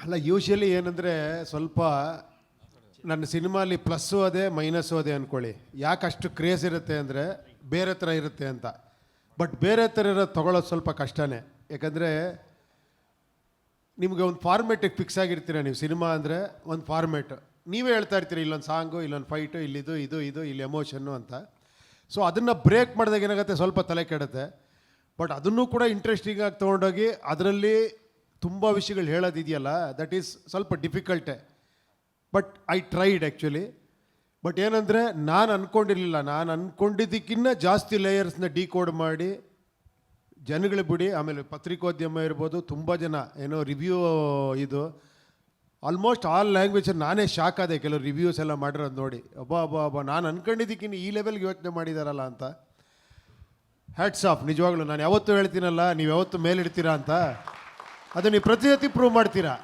ಅಲ್ಲ ಯೂಶಲಿ ಏನಂದರೆ ಸ್ವಲ್ಪ ನನ್ನ ಸಿನಿಮಾಲಿ ಪ್ಲಸ್ಸು ಅದೇ ಮೈನಸ್ಸು ಅದೇ ಅಂದ್ಕೊಳ್ಳಿ. ಯಾಕೆ ಅಷ್ಟು ಕ್ರೇಜ್ ಇರುತ್ತೆ ಅಂದರೆ ಬೇರೆ ಥರ ಇರುತ್ತೆ ಅಂತ. ಬಟ್ ಬೇರೆ ಥರ ಇರೋದು ತೊಗೊಳೋದು ಸ್ವಲ್ಪ ಕಷ್ಟನೇ. ಯಾಕಂದರೆ ನಿಮಗೆ ಒಂದು ಫಾರ್ಮೇಟಿಗೆ ಫಿಕ್ಸ್ ಆಗಿರ್ತೀರ ನೀವು. ಸಿನಿಮಾ ಅಂದರೆ ಒಂದು ಫಾರ್ಮೇಟು, ನೀವೇ ಹೇಳ್ತಾ ಇರ್ತೀರಿ ಇಲ್ಲೊಂದು ಸಾಂಗು, ಇಲ್ಲೊಂದು ಫೈಟು, ಇಲ್ಲಿದು ಇದು ಇದು ಇಲ್ಲಿ ಎಮೋಷನ್ನು ಅಂತ. ಸೊ ಅದನ್ನು ಬ್ರೇಕ್ ಮಾಡಿದಾಗ ಏನಾಗುತ್ತೆ, ಸ್ವಲ್ಪ ತಲೆ ಕೆಡುತ್ತೆ. ಬಟ್ ಅದನ್ನು ಕೂಡ ಇಂಟ್ರೆಸ್ಟಿಂಗಾಗಿ ತೊಗೊಂಡೋಗಿ ಅದರಲ್ಲಿ ತುಂಬ ವಿಷಯಗಳು ಹೇಳೋದಿದೆಯಲ್ಲ, ದಟ್ ಈಸ್ ಸ್ವಲ್ಪ ಡಿಫಿಕಲ್ಟೇ. But I tried actually. ಬಟ್ ಏನಂದರೆ ನಾನು ಅಂದ್ಕೊಂಡಿರಲಿಲ್ಲ, ನಾನು ಅಂದ್ಕೊಂಡಿದ್ದಕ್ಕಿಂತ ಜಾಸ್ತಿ ಲೇಯರ್ಸ್ನ ಡಿಕೋಡ್ ಮಾಡಿ ಜನಗಳು ಬಿಡಿ. ಆಮೇಲೆ ಪತ್ರಿಕೋದ್ಯಮ ಇರ್ಬೋದು, ತುಂಬ ಜನ ಏನೋ ರಿವ್ಯೂ ಇದು ಆಲ್ಮೋಸ್ಟ್ ಆಲ್ ಲ್ಯಾಂಗ್ವೇಜ್ ನಾನೇ ಶಾಕ್ ಆದೆ. ಕೆಲವು ರಿವ್ಯೂಸ್ ಎಲ್ಲ ಮಾಡಿರೋದು ನೋಡಿ, ಅಬ್ಬಾ ನಾನು ಅಂದ್ಕೊಂಡಿದ್ದಕ್ಕಿಂತ ಈ ಲೆವೆಲ್ಗೆ ಯೋಚನೆ ಮಾಡಿದಾರಲ್ಲ ಅಂತ. ಹ್ಯಾಟ್ಸ್ ಆಫ್ ನಿಜವಾಗ್ಲೂ. ನಾನು ಯಾವತ್ತೂ ಹೇಳ್ತೀನಲ್ಲ, ನೀವು ಯಾವತ್ತೂ ಮೇಲಿಡ್ತೀರಾ ಅಂತ, ಅದು ನೀವು ಪ್ರತಿ ಪ್ರೂವ್ ಮಾಡ್ತೀರಾ.